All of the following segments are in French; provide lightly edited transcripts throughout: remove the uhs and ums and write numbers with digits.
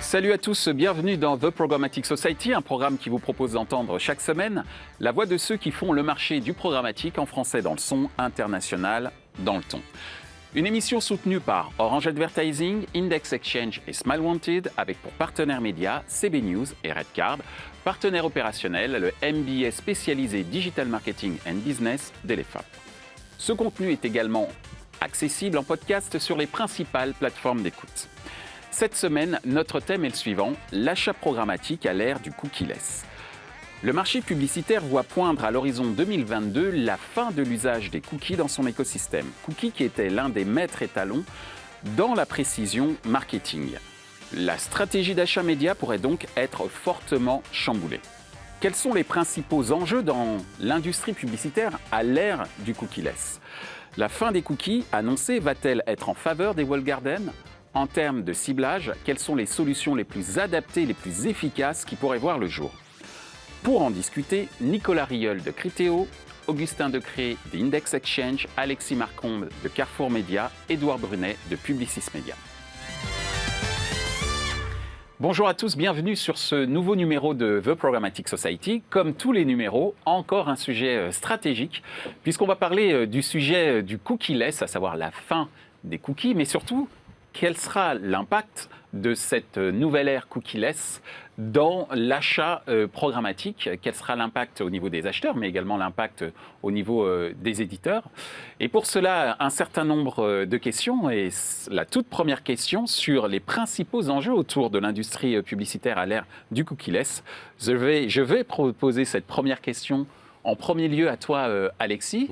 Salut à tous, bienvenue dans The Programmatic Society, un programme qui vous propose d'entendre chaque semaine la voix de ceux qui font le marché du programmatique en français dans le son, international dans le ton. Une émission soutenue par Orange Advertising, Index Exchange et Smile Wanted, avec pour partenaires médias CB News et Redcard, partenaire opérationnel, le MBA spécialisé Digital Marketing and Business d'Elefap. Ce contenu est également accessible en podcast sur les principales plateformes d'écoute. Cette semaine, notre thème est le suivant, l'achat programmatique à l'ère du cookie-less. Le marché publicitaire voit poindre à l'horizon 2022 la fin de l'usage des cookies dans son écosystème. Cookies qui était l'un des maîtres étalons dans la précision marketing. La stratégie d'achat média pourrait donc être fortement chamboulée. Quels sont les principaux enjeux dans l'industrie publicitaire à l'ère du cookie-less ? La fin des cookies annoncée va-t-elle être en faveur des walled gardens ? En termes de ciblage, quelles sont les solutions les plus adaptées, les plus efficaces qui pourraient voir le jour ? Pour en discuter, Nicolas Rieul de Criteo, Augustin Decré d'Index Exchange, Alexis Marcombe de Carrefour Média, Édouard Brunet de Publicis Média. Bonjour à tous, bienvenue sur ce nouveau numéro de The Programmatic Society. Comme tous les numéros, encore un sujet stratégique, puisqu'on va parler du sujet du cookie-less, à savoir la fin des cookies, mais surtout, quel sera l'impact de cette nouvelle ère cookie-less dans l'achat programmatique ? Quel sera l'impact au niveau des acheteurs, mais également l'impact au niveau des éditeurs ? Et pour cela, un certain nombre de questions. Et la toute première question sur les principaux enjeux autour de l'industrie publicitaire à l'ère du cookie-less. Je vais proposer cette première question en premier lieu à toi, Alexis.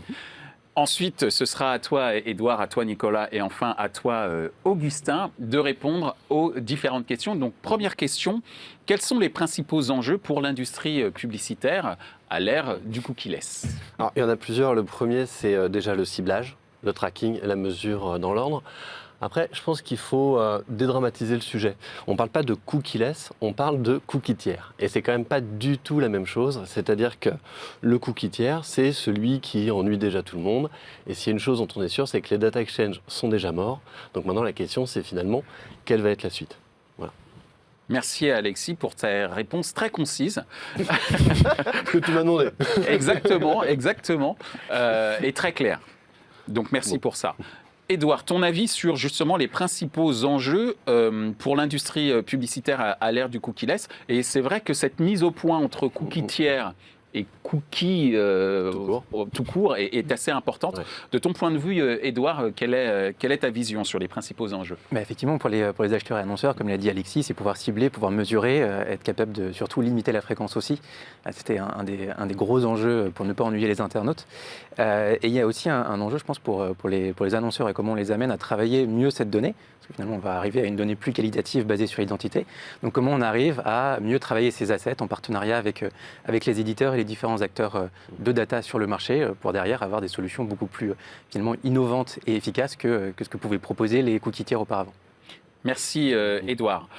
Ensuite, ce sera à toi, Édouard, à toi, Nicolas, et enfin à toi, Augustin, de répondre aux différentes questions. Donc, première question, quels sont les principaux enjeux pour l'industrie publicitaire à l'ère du cookie-less ? Alors, il y en a plusieurs. Le premier, c'est déjà le ciblage, le tracking et la mesure dans l'ordre. Après, je pense qu'il faut dédramatiser le sujet. On ne parle pas de cookie-less, on parle de cookie tiers. Et c'est quand même pas du tout la même chose. C'est-à-dire que le cookie tiers, c'est celui qui ennuie déjà tout le monde. Et s'il y a une chose dont on est sûr, c'est que les data exchange sont déjà morts. Donc maintenant, la question, c'est finalement, quelle va être la suite ? Voilà. Merci Alexis pour ta réponse très concise. Que tu m'as demandé. Exactement. Et très claire. Donc merci pour ça. Édouard, ton avis sur justement les principaux enjeux pour l'industrie publicitaire à l'ère du cookie-less. Et c'est vrai que cette mise au point entre cookie tiers et cookie tout court est assez importante. Ouais. De ton point de vue, Édouard, quelle est ta vision sur les principaux enjeux ? Effectivement, pour les acheteurs et annonceurs, comme l'a dit Alexis, c'est pouvoir cibler, pouvoir mesurer, être capable de surtout limiter la fréquence aussi. C'était un des gros enjeux pour ne pas ennuyer les internautes. Et il y a aussi un enjeu, je pense, pour les annonceurs et comment on les amène à travailler mieux cette donnée. Parce que finalement, on va arriver à une donnée plus qualitative basée sur l'identité. Donc, comment on arrive à mieux travailler ces assets en partenariat avec les éditeurs et les différents acteurs de data sur le marché pour derrière avoir des solutions beaucoup plus finalement innovantes et efficaces que ce que pouvaient proposer les cookies tiers auparavant. Merci Édouard.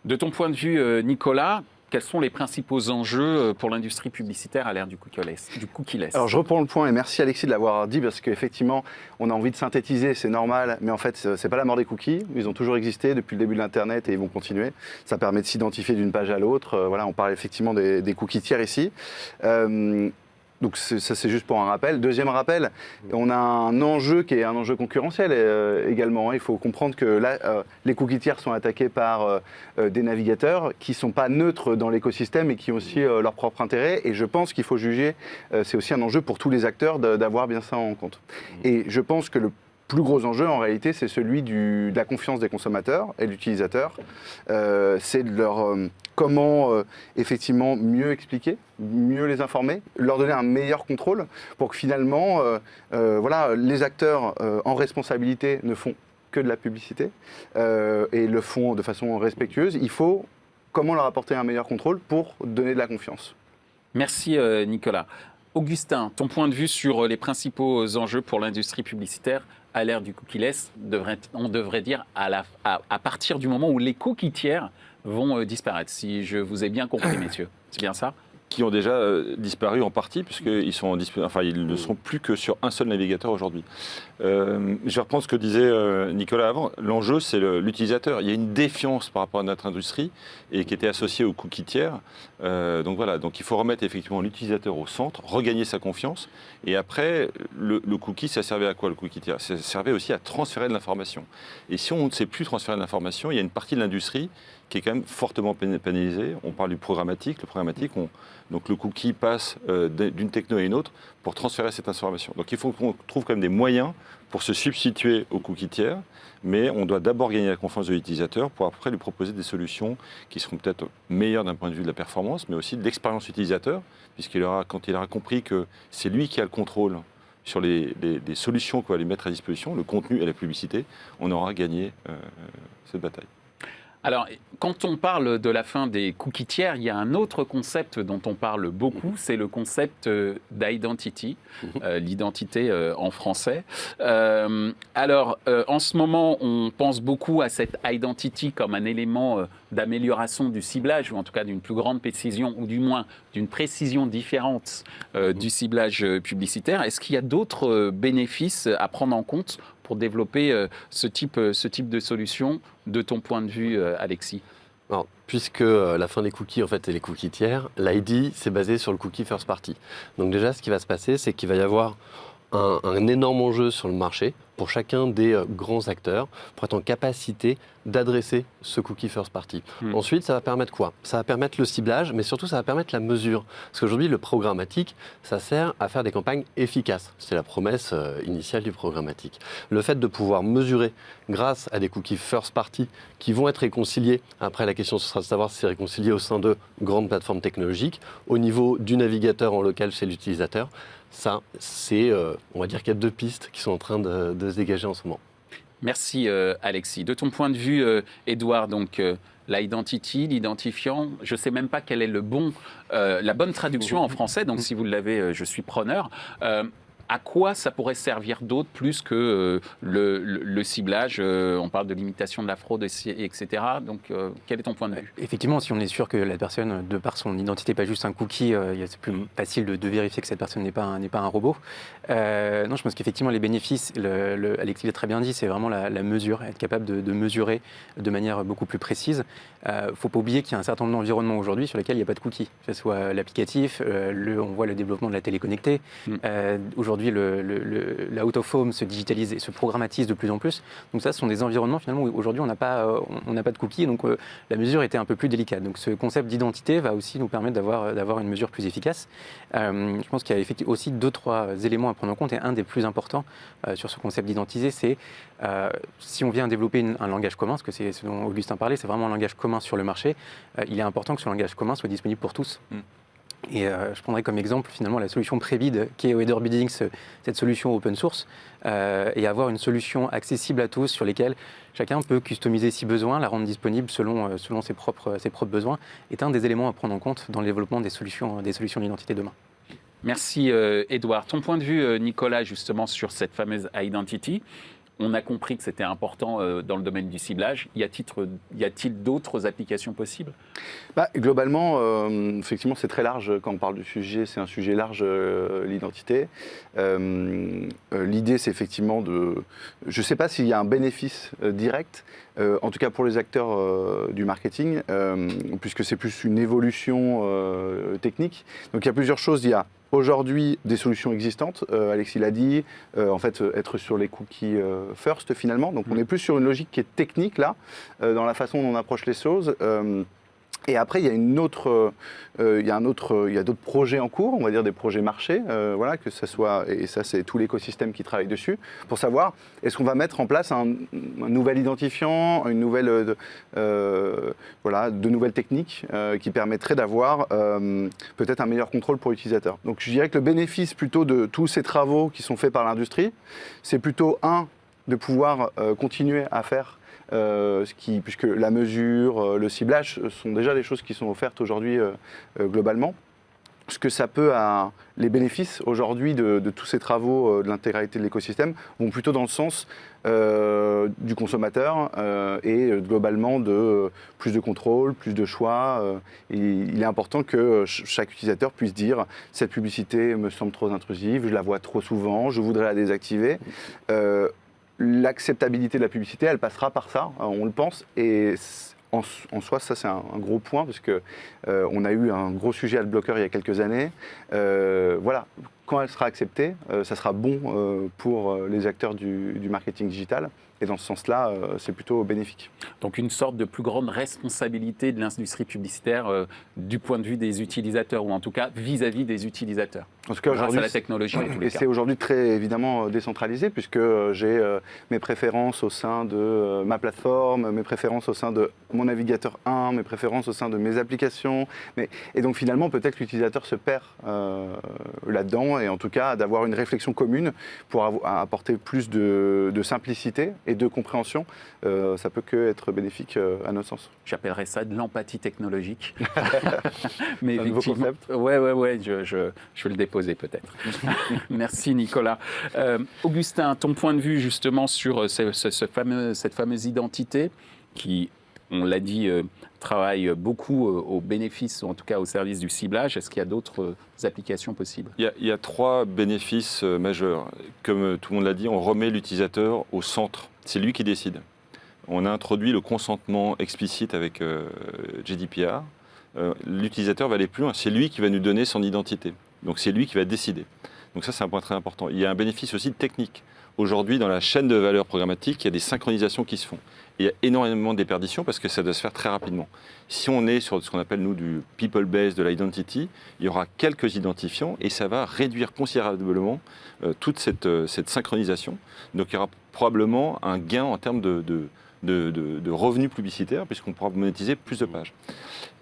De ton point de vue, Nicolas, quels sont les principaux enjeux pour l'industrie publicitaire à l'ère du cookie-less ? Alors je reprends le point et merci Alexis de l'avoir dit parce qu'effectivement on a envie de synthétiser, c'est normal, mais en fait c'est pas la mort des cookies, ils ont toujours existé depuis le début de l'internet et ils vont continuer. Ça permet de s'identifier d'une page à l'autre. Voilà, on parle effectivement des cookies tiers ici. Donc ça c'est juste pour un rappel. Deuxième rappel, on a un enjeu qui est un enjeu concurrentiel également. Il faut comprendre que là, les cookies tiers sont attaqués par des navigateurs qui ne sont pas neutres dans l'écosystème et qui ont aussi leur propre intérêt. Et je pense qu'il faut juger, c'est aussi un enjeu pour tous les acteurs d'avoir bien ça en compte. Et je pense que le plus gros enjeu, en réalité, c'est celui de la confiance des consommateurs et de l'utilisateur. C'est de leur comment effectivement mieux expliquer, mieux les informer, leur donner un meilleur contrôle pour que finalement, les acteurs en responsabilité ne font que de la publicité et le font de façon respectueuse. Il faut comment leur apporter un meilleur contrôle pour donner de la confiance. Merci Nicolas. Augustin, ton point de vue sur les principaux enjeux pour l'industrie publicitaire à l'ère du cookie-less, on devrait dire à partir du moment où les cookies tiers vont disparaître, si je vous ai bien compris, messieurs. C'est bien ça ? qui ont déjà disparu en partie, puisqu'ils ils ne sont plus que sur un seul navigateur aujourd'hui. Je vais reprendre ce que disait Nicolas avant. L'enjeu, c'est l'utilisateur. Il y a une défiance par rapport à notre industrie et qui était associée aux cookies tiers. Donc il faut remettre effectivement l'utilisateur au centre, regagner sa confiance. Et après, le cookie, ça servait à quoi le cookie tiers? Ça servait aussi à transférer de l'information. Et si on ne sait plus transférer de l'information, il y a une partie de l'industrie qui est quand même fortement pénalisée. On parle du programmatique. Donc le cookie passe d'une techno à une autre pour transférer cette information. Donc il faut qu'on trouve quand même des moyens pour se substituer aux cookies tiers, mais on doit d'abord gagner la confiance de l'utilisateur pour après lui proposer des solutions qui seront peut-être meilleures d'un point de vue de la performance, mais aussi de l'expérience utilisateur, quand il aura compris que c'est lui qui a le contrôle sur les solutions qu'on va lui mettre à disposition, le contenu et la publicité, on aura gagné cette bataille. Alors, quand on parle de la fin des cookies tiers, il y a un autre concept dont on parle beaucoup, c'est le concept d'identity, l'identité en français. En ce moment, on pense beaucoup à cette identity comme un élément d'amélioration du ciblage, ou en tout cas d'une plus grande précision, ou du moins d'une précision différente du ciblage publicitaire. Est-ce qu'il y a d'autres bénéfices à prendre en compte pour développer ce type de solution, de ton point de vue, Alexis? Alors, puisque la fin des cookies, en fait, c'est les cookies tiers, l'ID, c'est basé sur le cookie first party. Donc déjà, ce qui va se passer, c'est qu'il va y avoir un énorme enjeu sur le marché pour chacun des grands acteurs pour être en capacité d'adresser ce cookie first party. Ensuite, ça va permettre quoi? Ça va permettre le ciblage, mais surtout, ça va permettre la mesure. Parce qu'aujourd'hui, le programmatique, ça sert à faire des campagnes efficaces. C'est la promesse initiale du programmatique. Le fait de pouvoir mesurer grâce à des cookies first party qui vont être réconciliés, après la question ce sera de savoir si c'est réconcilié au sein de grandes plateformes technologiques, au niveau du navigateur en local chez l'utilisateur. Ça, c'est, on va dire qu'il y a deux pistes qui sont en train de se dégager en ce moment. Merci Alexis. De ton point de vue, Édouard, donc l'identity, l'identifiant, je ne sais même pas quelle est la bonne traduction en français, donc si vous l'avez, je suis preneur. À quoi ça pourrait servir d'autre plus que le ciblage? On parle de limitation de la fraude, etc. Donc, quel est ton point de vue? Effectivement, si on est sûr que la personne, de par son identité, pas juste un cookie, c'est plus facile de vérifier que cette personne n'est pas un robot. Non, je pense qu'effectivement, les bénéfices, Alexis l'a très bien dit, c'est vraiment la mesure, être capable de mesurer de manière beaucoup plus précise. Il ne faut pas oublier qu'il y a un certain nombre d'environnements aujourd'hui sur lesquels il n'y a pas de cookies, que ce soit l'applicatif, on voit le développement de la télé connectée. Aujourd'hui, la out of home se digitalise et se programmatise de plus en plus. Donc ça, ce sont des environnements finalement où aujourd'hui on n'a pas de cookies, donc la mesure était un peu plus délicate. Donc ce concept d'identité va aussi nous permettre d'avoir une mesure plus efficace. Je pense qu'il y a effectivement aussi 2-3 éléments à prendre en compte, et un des plus importants sur ce concept d'identité, c'est si on vient développer un langage commun, ce que c'est ce dont Augustin parlait, c'est vraiment un langage commun sur le marché, il est important que ce langage commun soit disponible pour tous. Et je prendrai comme exemple finalement la solution Prebid qui est Header Bidding, cette solution open source, et avoir une solution accessible à tous sur lesquelles chacun peut customiser si besoin, la rendre disponible selon ses propres besoins, est un des éléments à prendre en compte dans le développement des solutions d'identité demain. Merci Édouard. Ton point de vue, Nicolas, justement sur cette fameuse identity. On a compris que c'était important dans le domaine du ciblage. Y a-t-il d'autres applications possibles? Globalement, effectivement, c'est très large quand on parle du sujet. C'est un sujet large, l'identité. L'idée, c'est effectivement je ne sais pas s'il y a un bénéfice direct, en tout cas pour les acteurs du marketing, puisque c'est plus une évolution technique. Donc il y a plusieurs choses. Il y a aujourd'hui des solutions existantes, Alexis l'a dit, en fait être sur les cookies first finalement, donc on est plus sur une logique qui est technique là, dans la façon dont on approche les choses. Et après, il y a d'autres projets en cours, on va dire des projets marchés, voilà, que ça soit, et ça c'est tout l'écosystème qui travaille dessus, pour savoir est-ce qu'on va mettre en place un nouvel identifiant, de nouvelles techniques qui permettraient d'avoir peut-être un meilleur contrôle pour l'utilisateur. Donc je dirais que le bénéfice plutôt de tous ces travaux qui sont faits par l'industrie, c'est plutôt de pouvoir continuer à faire puisque la mesure, le ciblage sont déjà des choses qui sont offertes aujourd'hui globalement. ce que ça peut, les bénéfices aujourd'hui de tous ces travaux de l'intégralité de l'écosystème vont plutôt dans le sens du consommateur et globalement de plus de contrôle, plus de choix. Il est important que chaque utilisateur puisse dire cette publicité me semble trop intrusive, je la vois trop souvent, je voudrais la désactiver. L'acceptabilité de la publicité, elle passera par ça, on le pense, et en soi, ça c'est un gros point, parce qu'on a eu un gros sujet AdBlocker il y a quelques années. Voilà, quand elle sera acceptée, ça sera bon pour les acteurs du marketing digital. Et dans ce sens-là, c'est plutôt bénéfique. Donc une sorte de plus grande responsabilité de l'industrie publicitaire du point de vue des utilisateurs, ou en tout cas vis-à-vis des utilisateurs. En tout cas, grâce à la technologie. Et c'est aujourd'hui très évidemment décentralisé, puisque j'ai mes préférences au sein de ma plateforme, mes préférences au sein de mon navigateur 1, mes préférences au sein de mes applications. Et donc finalement, peut-être l'utilisateur se perd là-dedans, et en tout cas d'avoir une réflexion commune pour apporter plus de simplicité et de compréhension, ça peut que être bénéfique à notre sens. J'appellerais ça de l'empathie technologique. Mais un nouveau effectivement, concept. Ouais, je vais le déposer peut-être. Merci Nicolas. Augustin, ton point de vue justement sur cette fameuse identité qui, on l'a dit, travaille beaucoup au bénéfice, ou en tout cas au service du ciblage. Est-ce qu'il y a d'autres applications possibles ? Il y a 3 bénéfices majeurs. Comme tout le monde l'a dit, on remet l'utilisateur au centre. C'est lui qui décide. On a introduit le consentement explicite avec GDPR. L'utilisateur va aller plus loin. C'est lui qui va nous donner son identité. Donc c'est lui qui va décider. Donc ça, c'est un point très important. Il y a un bénéfice aussi technique. Aujourd'hui, dans la chaîne de valeur programmatique, il y a des synchronisations qui se font. Et il y a énormément de déperditions parce que ça doit se faire très rapidement. Si on est sur ce qu'on appelle, nous, du people-based, de l'identity, il y aura quelques identifiants et ça va réduire considérablement toute cette synchronisation. Donc il y aura probablement un gain en termes de revenus publicitaires puisqu'on pourra monétiser plus de pages.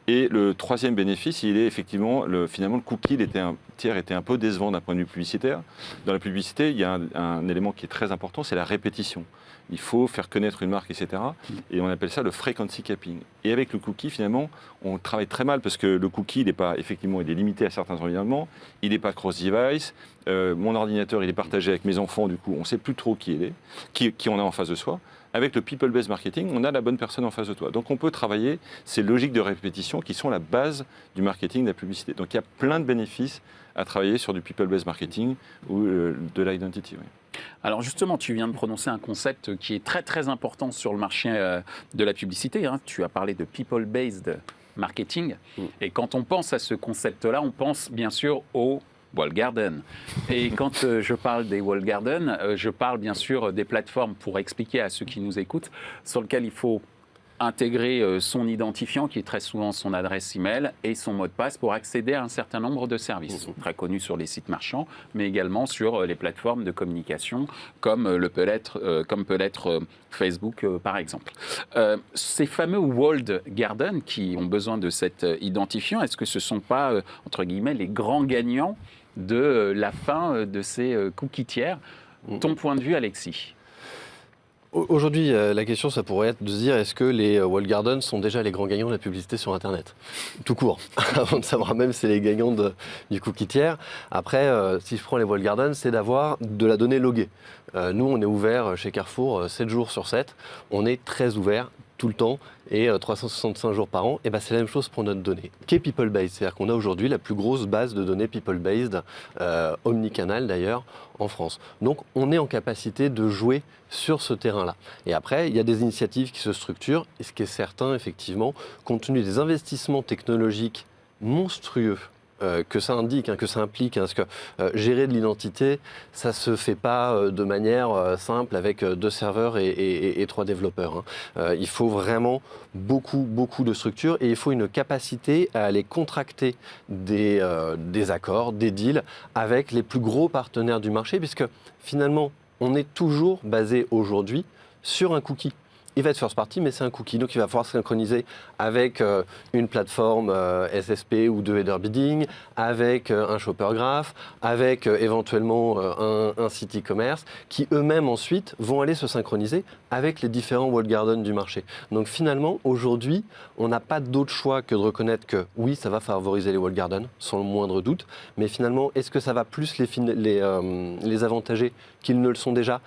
Et le troisième bénéfice, il est effectivement, finalement, le cookie était un peu décevant d'un point de vue publicitaire. Dans la publicité, il y a un élément qui est très important, c'est la répétition. Il faut faire connaître une marque, etc. Et on appelle ça le frequency capping. Et avec le cookie, finalement, on travaille très mal parce que le cookie, il est limité à certains environnements, il n'est pas cross-device. Mon ordinateur, il est partagé avec mes enfants, du coup, on ne sait plus trop qui on a en face de soi. Avec le people-based marketing, on a la bonne personne en face de toi. Donc on peut travailler ces logiques de répétition qui sont la base du marketing, de la publicité. Donc il y a plein de bénéfices à travailler sur du people-based marketing ou de l'identity. Oui. Alors justement, tu viens de prononcer un concept qui est très très important sur le marché de la publicité. Tu as parlé de people-based marketing. Et quand on pense à ce concept-là, on pense bien sûr au walled garden. Et quand je parle des walled garden, je parle bien sûr des plateformes, pour expliquer à ceux qui nous écoutent, sur lesquelles il faut intégrer son identifiant, qui est très souvent son adresse email, et son mot de passe pour accéder à un certain nombre de services, très connus sur les sites marchands, mais également sur les plateformes de communication, comme peut l'être Facebook, par exemple. Ces fameux walled garden qui ont besoin de cet identifiant, est-ce que ce ne sont pas, entre guillemets, les grands gagnants de la fin de ces cookies tiers ? Ton point de vue, Alexis ? Aujourd'hui, la question, ça pourrait être de se dire, est-ce que les walled gardens sont déjà les grands gagnants de la publicité sur Internet ? Tout court, avant de savoir même si c'est les gagnants du cookie tiers. Après, si je prends les walled gardens, c'est d'avoir de la donnée loguée. Nous, on est ouvert chez Carrefour 7 jours sur 7. On est très ouvert tout le temps et 365 jours par an, et c'est la même chose pour notre donnée, qui est people-based. C'est-à-dire qu'on a aujourd'hui la plus grosse base de données people-based, omnicanal d'ailleurs, en France. Donc on est en capacité de jouer sur ce terrain-là. Et après, il y a des initiatives qui se structurent, et ce qui est certain, effectivement, compte tenu des investissements technologiques monstrueux que ça indique, que ça implique, parce que gérer de l'identité, ça ne se fait pas de manière simple avec 2 serveurs et 3 développeurs. Il faut vraiment beaucoup de structures et il faut une capacité à aller contracter des accords, des deals avec les plus gros partenaires du marché, puisque finalement, on est toujours basé aujourd'hui sur un cookie. il va être first party, mais c'est un cookie. Donc, il va falloir synchroniser avec une plateforme SSP ou de header bidding, avec un shopper graph, avec éventuellement un site e-commerce, qui eux-mêmes ensuite vont aller se synchroniser avec les différents walled gardens du marché. Donc, finalement, aujourd'hui, on n'a pas d'autre choix que de reconnaître que oui, ça va favoriser les walled gardens, sans le moindre doute. Mais finalement, est-ce que ça va plus les avantager qu'ils ne le sont déjà ?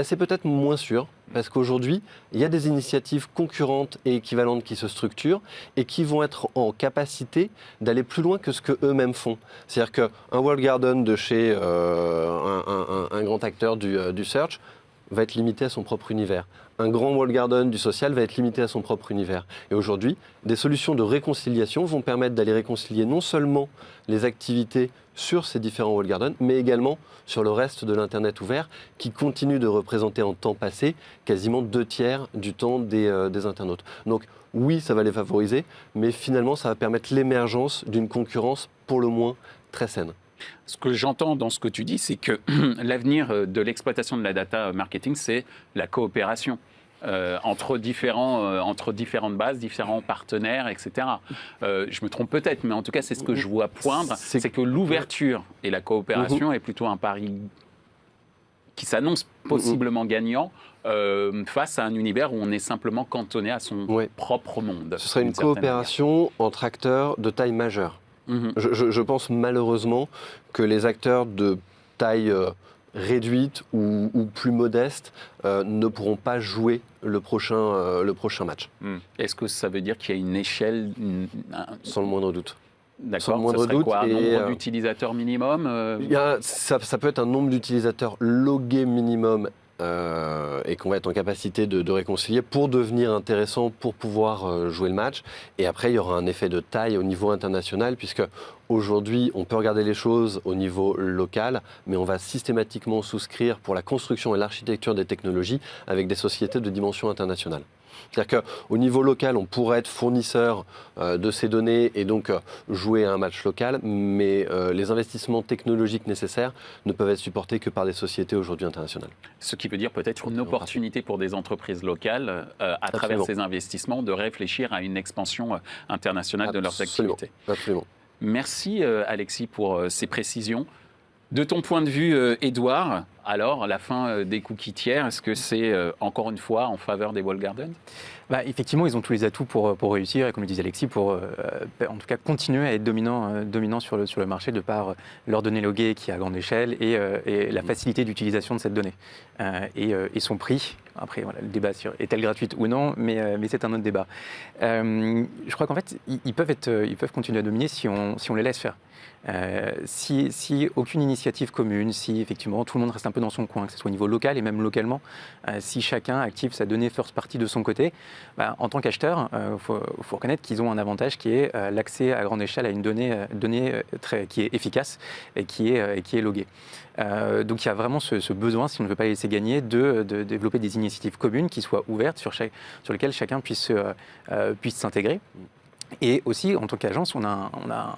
C'est peut-être moins sûr, parce qu'aujourd'hui, il y a des initiatives concurrentes et équivalentes qui se structurent et qui vont être en capacité d'aller plus loin que ce qu'eux-mêmes font. C'est-à-dire qu'un walled garden de chez un grand acteur du search va être limité à son propre univers. Un grand walled garden du social va être limité à son propre univers. Et aujourd'hui, des solutions de réconciliation vont permettre d'aller réconcilier non seulement les activités sur ces différents walled gardens, mais également sur le reste de l'Internet ouvert, qui continue de représenter en temps passé quasiment 2/3 du temps des internautes. Donc oui, ça va les favoriser, mais finalement, ça va permettre l'émergence d'une concurrence pour le moins très saine. Ce que j'entends dans ce que tu dis, c'est que l'avenir de l'exploitation de la data marketing, c'est la coopération entre différentes bases, différents partenaires, etc. Je me trompe peut-être, mais en tout cas, c'est ce que je vois poindre. C'est que l'ouverture et la coopération est plutôt un pari qui s'annonce possiblement gagnant face à un univers où on est simplement cantonné à son propre monde. Ce serait une coopération entre acteurs de taille majeure. Je pense malheureusement que les acteurs de taille réduite ou plus modeste ne pourront pas jouer le prochain match. Est-ce que ça veut dire qu'il y a une échelle Sans le moindre doute. D'accord, sans le moindre ça serait doute. quoi, un nombre d'utilisateurs minimum Ça peut être un nombre d'utilisateurs logués minimum et qu'on va être en capacité de réconcilier pour devenir intéressant, pour pouvoir jouer le match. Et après, il y aura un effet de taille au niveau international, puisque aujourd'hui, on peut regarder les choses au niveau local, mais on va systématiquement souscrire pour la construction et l'architecture des technologies avec des sociétés de dimension internationale. C'est-à-dire qu'au niveau local, on pourrait être fournisseur de ces données et donc jouer à un match local, mais les investissements technologiques nécessaires ne peuvent être supportés que par des sociétés aujourd'hui internationales. Ce qui veut dire peut-être une opportunité pour des entreprises locales, à travers ces investissements, de réfléchir à une expansion internationale de leurs activités. Absolument. Merci Alexis pour ces précisions. De ton point de vue, Édouard, alors la fin des cookies tiers, est-ce que c'est encore une fois en faveur des walled gardens ? Effectivement, ils ont tous les atouts pour réussir, et comme le disait Alexis, pour en tout cas continuer à être dominant sur le marché de par leurs données loguées qui est à grande échelle et la facilité d'utilisation de cette donnée. Et son prix, après voilà, le débat sur est-elle gratuite ou non, mais c'est un autre débat. Je crois qu'en fait, ils peuvent continuer à dominer si on les laisse faire. Si aucune initiative commune, si effectivement tout le monde reste un peu dans son coin, que ce soit au niveau local et même localement, si chacun active sa donnée first party de son côté, en tant qu'acheteur, faut reconnaître qu'ils ont un avantage qui est l'accès à grande échelle à une donnée qui est efficace et qui est loguée. Donc il y a vraiment ce besoin, si on ne veut pas les laisser gagner, de développer des initiatives communes qui soient ouvertes sur lesquelles chacun puisse s'intégrer. Et aussi, en tant qu'agence, on a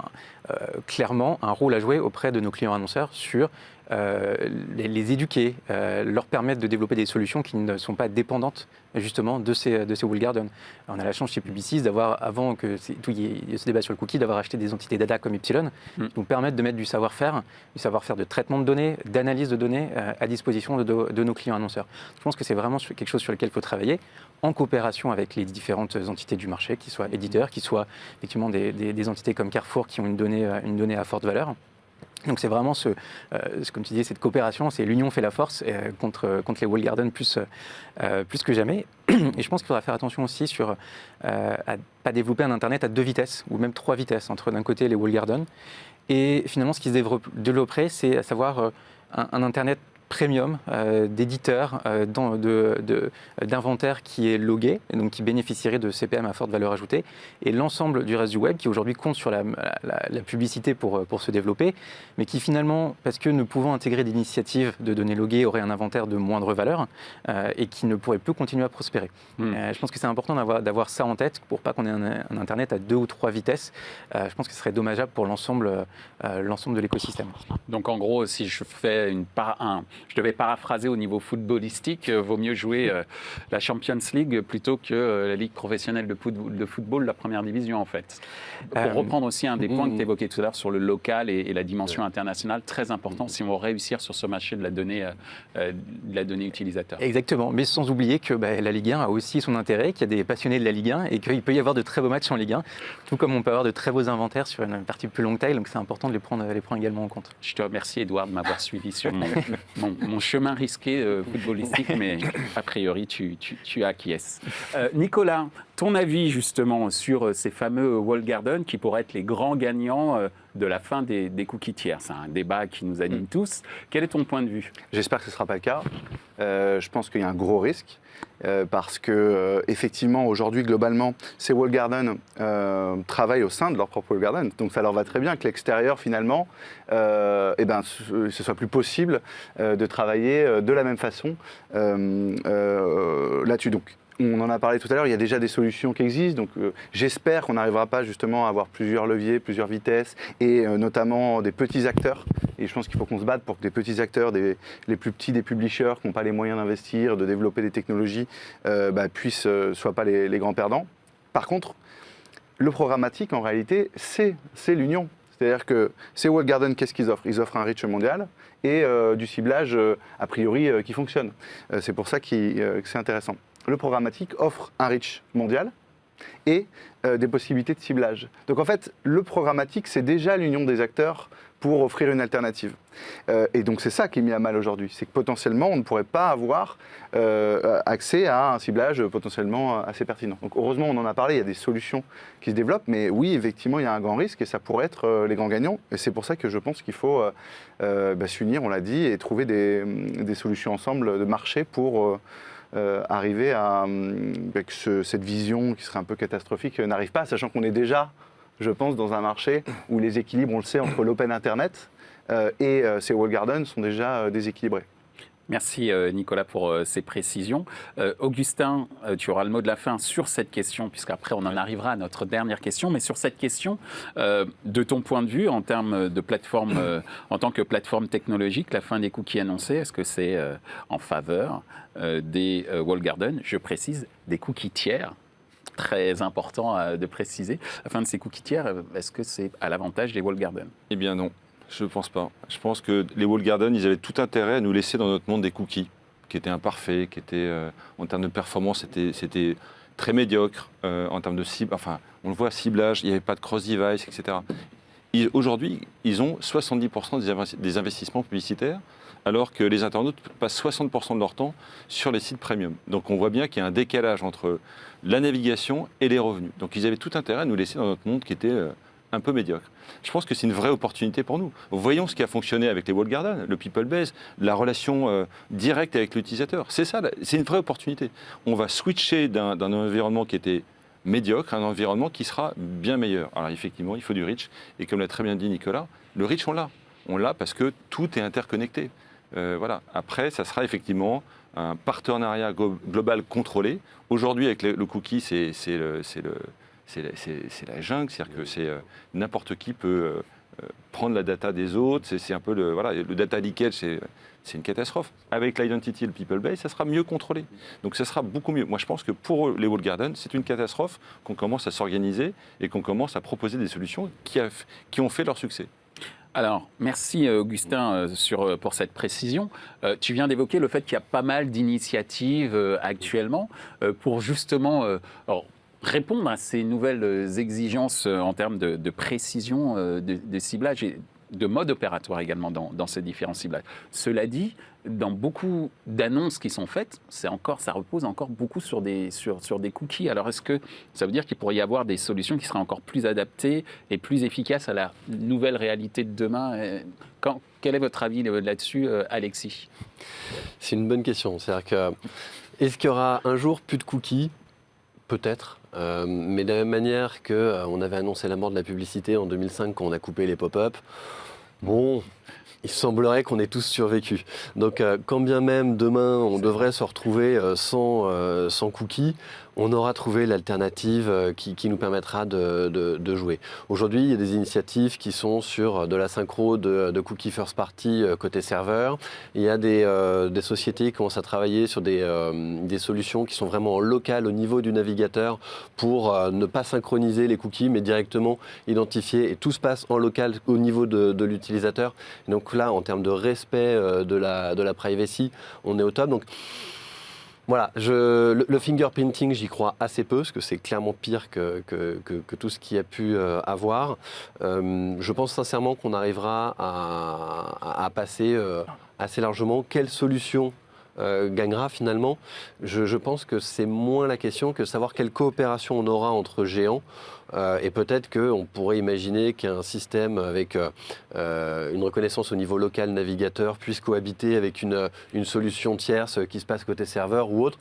clairement un rôle à jouer auprès de nos clients annonceurs sur les éduquer, leur permettre de développer des solutions qui ne sont pas dépendantes justement de ces walled gardens. On a la chance chez Publicis d'avoir, avant que il y ait ce débat sur le cookie, d'avoir acheté des entités data comme Epsilon, qui nous permettent de mettre du savoir-faire de traitement de données, d'analyse de données à disposition de nos clients annonceurs. Je pense que c'est vraiment quelque chose sur lequel il faut travailler en coopération avec les différentes entités du marché, qui soient éditeurs, qui soient effectivement des entités comme Carrefour qui ont une donnée à forte valeur. Donc c'est vraiment comme tu disais, cette coopération, c'est l'union fait la force contre les walled gardens plus que jamais. Et je pense qu'il faudra faire attention aussi à pas développer un Internet à 2 vitesses ou même 3 vitesses entre d'un côté les walled gardens et finalement ce qui se développerait, c'est à savoir un Internet premium d'éditeurs, d'inventaire qui est logué, et donc qui bénéficierait de CPM à forte valeur ajoutée, et l'ensemble du reste du web qui aujourd'hui compte sur la publicité pour se développer, mais qui finalement, parce que ne pouvant intégrer d'initiatives de données loguées, aurait un inventaire de moindre valeur et qui ne pourrait plus continuer à prospérer. Je pense que c'est important d'avoir ça en tête pour pas qu'on ait un Internet à 2 ou 3 vitesses. Je pense que ce serait dommageable pour l'ensemble de l'écosystème. Donc en gros, si je fais Je devais paraphraser au niveau footballistique, vaut mieux jouer la Champions League plutôt que la Ligue professionnelle de football, la première division en fait. Pour reprendre aussi un des points que tu évoquais tout à l'heure sur le local et la dimension internationale, très important si on veut réussir sur ce marché de la donnée utilisateur. Exactement, mais sans oublier que la Ligue 1 a aussi son intérêt, qu'il y a des passionnés de la Ligue 1 et qu'il peut y avoir de très beaux matchs en Ligue 1, tout comme on peut avoir de très beaux inventaires sur une partie plus longue taille, donc c'est important de les prendre également en compte. Je te remercie Edouard de m'avoir suivi sur mon chemin risqué footballistique, mais a priori tu acquiesces. Nicolas, ton avis justement sur ces fameux walled gardens qui pourraient être les grands gagnants de la fin des cookies tiers. C'est un débat qui nous anime tous. Quel est ton point de vue ? J'espère que ce ne sera pas le cas. Je pense qu'il y a un gros risque parce que effectivement aujourd'hui globalement ces walled gardens travaillent au sein de leur propre walled garden, donc ça leur va très bien que l'extérieur finalement ce soit plus possible de travailler de la même façon là-dessus. Donc on en a parlé tout à l'heure, il y a déjà des solutions qui existent, donc j'espère qu'on n'arrivera pas justement à avoir plusieurs leviers, plusieurs vitesses, et notamment des petits acteurs. Et je pense qu'il faut qu'on se batte pour que des petits acteurs, les plus petits des publishers, qui n'ont pas les moyens d'investir, de développer des technologies, soient pas les grands perdants. Par contre, le programmatique, en réalité, c'est l'union. C'est-à-dire que ces walled gardens, qu'est-ce qu'ils offrent ? Ils offrent un reach mondial et du ciblage, a priori, qui fonctionne. C'est pour ça que c'est intéressant. Le programmatique offre un reach mondial et des possibilités de ciblage. Donc en fait, le programmatique, c'est déjà l'union des acteurs pour offrir une alternative. Et donc c'est ça qui est mis à mal aujourd'hui, c'est que potentiellement on ne pourrait pas avoir accès à un ciblage potentiellement assez pertinent. Donc heureusement on en a parlé, il y a des solutions qui se développent, mais oui effectivement il y a un grand risque et ça pourrait être les grands gagnants. Et c'est pour ça que je pense qu'il faut s'unir, on l'a dit, et trouver des solutions ensemble de marché pour arriver à que cette vision qui serait un peu catastrophique n'arrive pas, sachant qu'on est déjà, je pense, dans un marché où les équilibres, on le sait, entre l'open internet et ces walled gardens sont déjà déséquilibrés. Merci Nicolas pour ces précisions. Augustin, tu auras le mot de la fin sur cette question, puisqu'après on en arrivera à notre dernière question, mais sur cette question, de ton point de vue en termes de plateforme, en tant que plateforme technologique, la fin des cookies annoncés, est-ce que c'est en faveur des walled gardens, je précise, des cookies tiers ? Très important de préciser. La fin de ces cookies tiers, est-ce que c'est à l'avantage des walled gardens ? Eh bien non. Je ne pense pas. Je pense que les walled gardens, ils avaient tout intérêt à nous laisser dans notre monde des cookies, qui étaient imparfaits, qui étaient, en termes de performance, c'était très médiocre. En termes de cible, enfin, on le voit, ciblage, il n'y avait pas de cross-device, etc. Aujourd'hui, ils ont 70% des investissements publicitaires, alors que les internautes passent 60% de leur temps sur les sites premium. Donc on voit bien qu'il y a un décalage entre la navigation et les revenus. Donc ils avaient tout intérêt à nous laisser dans notre monde qui était un peu médiocre. Je pense que c'est une vraie opportunité pour nous. Voyons ce qui a fonctionné avec les walled gardens, le people base, la relation directe avec l'utilisateur. C'est ça, c'est une vraie opportunité. On va switcher d'un environnement qui était médiocre à un environnement qui sera bien meilleur. Alors effectivement, il faut du reach. Et comme l'a très bien dit Nicolas, le reach, on l'a. On l'a parce que tout est interconnecté. Voilà. Après, ça sera effectivement un partenariat global contrôlé. Aujourd'hui, avec le cookie, c'est la jungle, c'est-à-dire que n'importe qui peut prendre la data des autres, c'est un peu le data leakage, c'est une catastrophe. Avec l'identity et le people base, ça sera mieux contrôlé. Donc ça sera beaucoup mieux. Moi je pense que pour les walled gardens, c'est une catastrophe qu'on commence à s'organiser et qu'on commence à proposer des solutions qui ont fait leur succès. Alors, merci Augustin pour cette précision. Tu viens d'évoquer le fait qu'il y a pas mal d'initiatives actuellement pour justement répondre à ces nouvelles exigences en termes de précision, de ciblage et de mode opératoire également dans ces différents ciblages. Cela dit, dans beaucoup d'annonces qui sont faites, ça repose encore beaucoup sur des cookies. Alors est-ce que ça veut dire qu'il pourrait y avoir des solutions qui seraient encore plus adaptées et plus efficaces à la nouvelle réalité de demain ? Quel est votre avis là-dessus, Alexis ? C'est une bonne question. C'est-à-dire que, est-ce qu'il y aura un jour plus de cookies ? Peut-être, mais de la même manière qu'on avait annoncé la mort de la publicité en 2005 quand on a coupé les pop-up, bon, Il semblerait qu'on ait tous survécu. Donc, quand bien même demain on devrait se retrouver sans cookies, on aura trouvé l'alternative qui nous permettra de jouer. Aujourd'hui, il y a des initiatives qui sont sur de la synchro de cookies first party côté serveur. Il y a des sociétés qui commencent à travailler sur des solutions qui sont vraiment locales au niveau du navigateur pour ne pas synchroniser les cookies, mais directement identifier. Et tout se passe en local au niveau de l'utilisateur. Et donc là, en termes de respect de la privacy, on est au top. Donc, voilà, le fingerprinting, j'y crois assez peu, parce que c'est clairement pire que tout ce qu'il y a pu avoir. Je pense sincèrement qu'on arrivera à passer assez largement. Quelle solution gagnera finalement? Je pense que c'est moins la question que savoir quelle coopération on aura entre géants. Et peut-être qu'on pourrait imaginer qu'un système avec une reconnaissance au niveau local navigateur puisse cohabiter avec une solution tierce qui se passe côté serveur ou autre.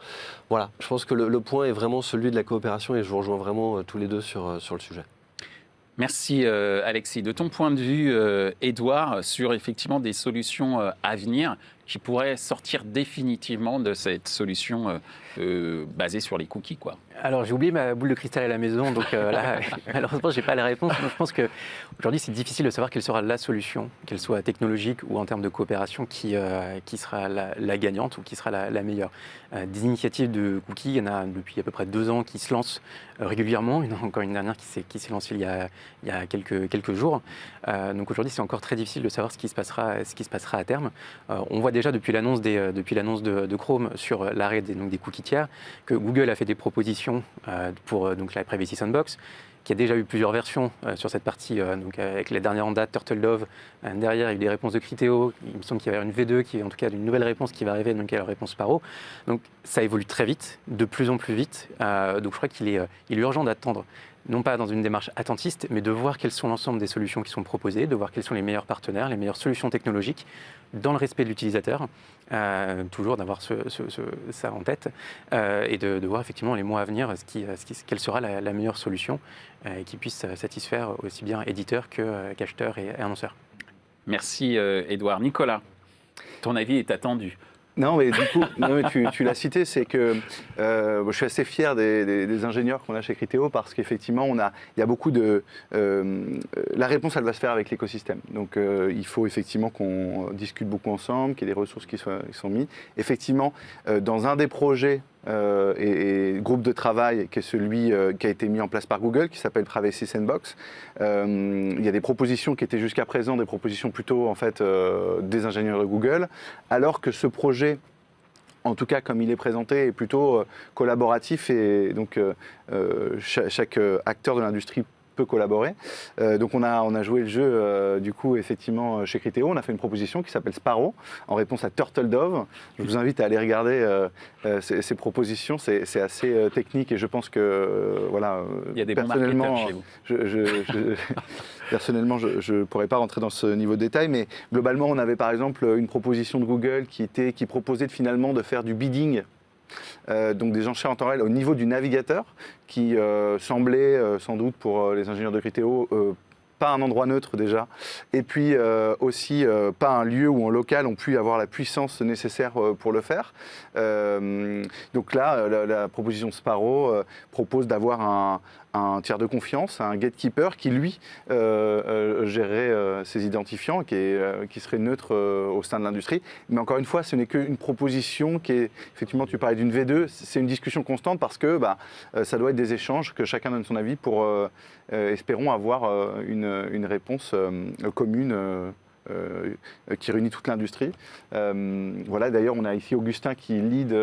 Voilà, je pense que le point est vraiment celui de la coopération et je vous rejoins vraiment tous les deux sur le sujet. Merci Alexis. De ton point de vue, Édouard, sur effectivement des solutions à venir qui pourraient sortir définitivement de cette solution basée sur les cookies, quoi. Alors, j'ai oublié ma boule de cristal à la maison, donc là, malheureusement, je n'ai pas la réponse. Donc, je pense qu'aujourd'hui, c'est difficile de savoir quelle sera la solution, qu'elle soit technologique ou en termes de coopération, qui sera la gagnante ou qui sera la meilleure. Des initiatives de cookies, il y en a depuis à peu près 2 ans qui se lancent régulièrement. Il y en a encore une dernière qui s'est lancée il y a quelques jours. Donc aujourd'hui, c'est encore très difficile de savoir ce qui se passera à terme. On voit déjà depuis l'annonce de Chrome sur l'arrêt des cookies tiers que Google a fait des propositions pour donc la Privacy Sandbox, qui a déjà eu plusieurs versions sur cette partie, donc avec la dernière en date, Turtledove. Derrière, il y a eu des réponses de Criteo. Il me semble qu'il va y avoir une V2, qui est en tout cas une nouvelle réponse qui va arriver, donc la réponse Sparrow. Donc ça évolue très vite, de plus en plus vite. Donc je crois qu'il est urgent d'attendre, non pas dans une démarche attentiste, mais de voir quelles sont l'ensemble des solutions qui sont proposées, de voir quels sont les meilleurs partenaires, les meilleures solutions technologiques, dans le respect de l'utilisateur, toujours d'avoir ça en tête, et de voir effectivement les mois à venir quelle sera la meilleure solution et qui puisse satisfaire aussi bien éditeurs qu'acheteurs et annonceurs. Merci Édouard. Nicolas, ton avis est attendu. Non, mais du coup, tu l'as cité, c'est que je suis assez fier des ingénieurs qu'on a chez Criteo parce qu'effectivement, il y a beaucoup de... la réponse, elle va se faire avec l'écosystème. Donc, il faut effectivement qu'on discute beaucoup ensemble, qu'il y ait des ressources qui sont mises. Effectivement, dans un des projets et groupe de travail qui est celui qui a été mis en place par Google, qui s'appelle Privacy Sandbox. Il y a des propositions qui étaient jusqu'à présent des propositions plutôt en fait des ingénieurs de Google, alors que ce projet, en tout cas comme il est présenté, est plutôt collaboratif et donc chaque acteur de l'industrie peut collaborer. Donc on a joué le jeu du coup effectivement chez Criteo. On a fait une proposition qui s'appelle Sparrow en réponse à Turtledove. Je vous invite à aller regarder ces propositions. C'est assez technique et je pense que voilà. Il y a des bons marketeurs chez vous. Personnellement, je ne pourrais pas rentrer dans ce niveau de détail, mais globalement, on avait par exemple une proposition de Google qui proposait finalement de faire du bidding. Donc des enchères en temps réel au niveau du navigateur qui semblait sans doute pour les ingénieurs de Criteo pas un endroit neutre déjà et puis aussi pas un lieu où en local on puisse avoir la puissance nécessaire pour le faire. Donc là la proposition Sparrow propose d'avoir un tiers de confiance, un gatekeeper qui, lui, gérerait ses identifiants, qui serait neutre au sein de l'industrie. Mais encore une fois, ce n'est qu'une proposition qui est, effectivement, tu parlais d'une V2, c'est une discussion constante parce que ça doit être des échanges, que chacun donne son avis pour, espérons, avoir une réponse commune qui réunit toute l'industrie. Voilà, d'ailleurs, on a ici Augustin qui lead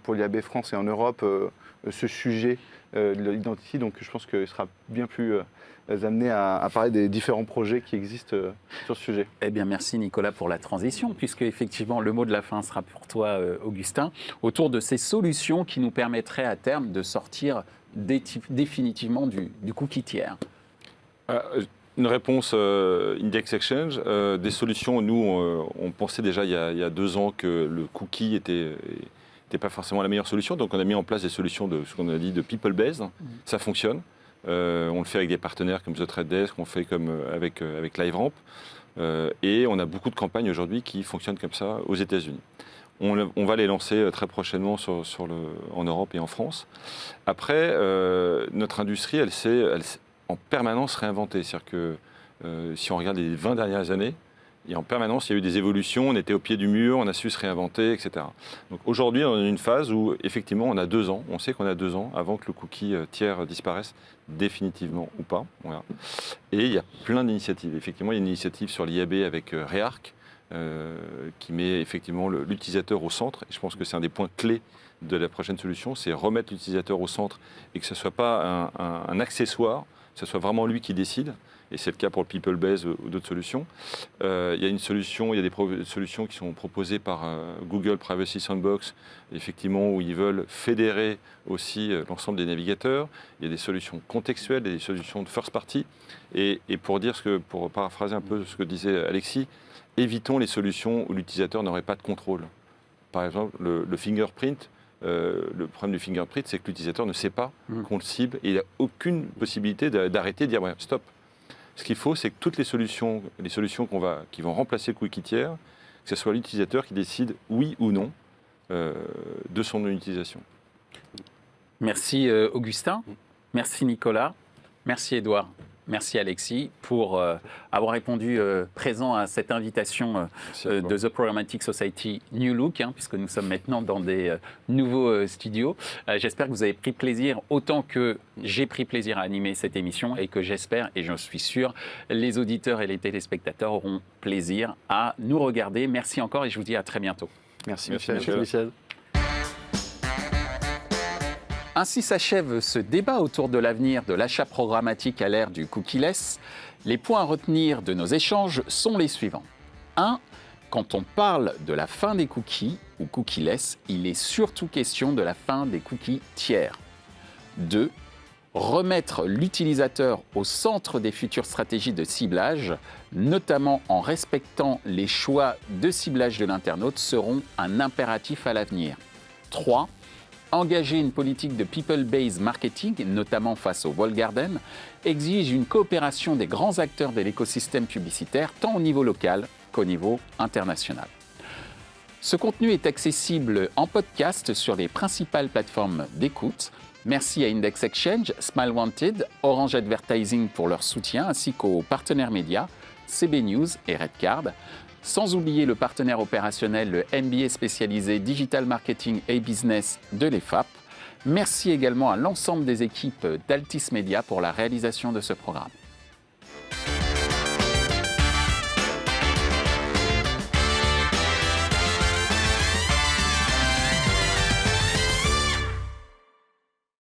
pour l'IAB France et en Europe ce sujet de l'identity, donc je pense qu'il sera bien plus amené à parler des différents projets qui existent sur ce sujet. Eh bien, merci Nicolas pour la transition, puisque effectivement le mot de la fin sera pour toi, Augustin, autour de ces solutions qui nous permettraient à terme de sortir définitivement du cookie tiers. Une réponse Index Exchange, des solutions, nous on pensait déjà il y a 2 ans que le cookie n'était pas forcément la meilleure solution, donc on a mis en place des solutions de ce qu'on a dit de people based. Ça fonctionne. On le fait avec des partenaires comme The Trade Desk, on le fait comme avec LiveRamp. Et on a beaucoup de campagnes aujourd'hui qui fonctionnent comme ça aux États-Unis. On va les lancer très prochainement en Europe et en France. Après, notre industrie, elle s'est en permanence réinventée. C'est-à-dire que si on regarde les 20 dernières années, et en permanence, il y a eu des évolutions, on était au pied du mur, on a su se réinventer, etc. Donc aujourd'hui, on est dans une phase où, effectivement, on a 2 ans, on sait qu'on a 2 ans avant que le cookie tiers disparaisse définitivement ou pas. Voilà. Et il y a plein d'initiatives. Effectivement, il y a une initiative sur l'IAB avec Rearc, qui met effectivement l'utilisateur au centre. Et je pense que c'est un des points clés de la prochaine solution, c'est remettre l'utilisateur au centre et que ce ne soit pas un accessoire, que ce soit vraiment lui qui décide. Et c'est le cas pour le People Base ou d'autres solutions. Il y a des solutions qui sont proposées par Google Privacy Sandbox, effectivement, où ils veulent fédérer aussi l'ensemble des navigateurs. Il y a des solutions contextuelles, des solutions de first party. Et pour paraphraser un peu ce que disait Alexis, évitons les solutions où l'utilisateur n'aurait pas de contrôle. Par exemple, le fingerprint. Le problème du fingerprint, c'est que l'utilisateur ne sait pas qu'on le cible et il n'a aucune possibilité d'arrêter, de dire ouais, stop. Ce qu'il faut, c'est que toutes les solutions qui vont remplacer le cookie tiers, que ce soit l'utilisateur qui décide oui ou non de son utilisation. Merci Augustin, merci Nicolas, merci Édouard, merci Alexis pour avoir répondu présent à cette invitation de The Programmatic Society New Look, puisque nous sommes maintenant dans des nouveaux studios. J'espère que vous avez pris plaisir autant que j'ai pris plaisir à animer cette émission et que j'espère, et j'en suis sûr, les auditeurs et les téléspectateurs auront plaisir à nous regarder. Merci encore et je vous dis à très bientôt. Merci Michel. Ainsi s'achève ce débat autour de l'avenir de l'achat programmatique à l'ère du cookieless. Les points à retenir de nos échanges sont les suivants. 1. Quand on parle de la fin des cookies ou cookieless, il est surtout question de la fin des cookies tiers. 2. Remettre l'utilisateur au centre des futures stratégies de ciblage, notamment en respectant les choix de ciblage de l'internaute, seront un impératif à l'avenir. 3. Engager une politique de people-based marketing, notamment face au walled garden, exige une coopération des grands acteurs de l'écosystème publicitaire, tant au niveau local qu'au niveau international. Ce contenu est accessible en podcast sur les principales plateformes d'écoute. Merci à Index Exchange, Smile Wanted, Orange Advertising pour leur soutien, ainsi qu'aux partenaires médias, CB News et Redcard. Sans oublier le partenaire opérationnel, le MBA spécialisé Digital Marketing et Business de l'EFAP. Merci également à l'ensemble des équipes d'Altis Media pour la réalisation de ce programme.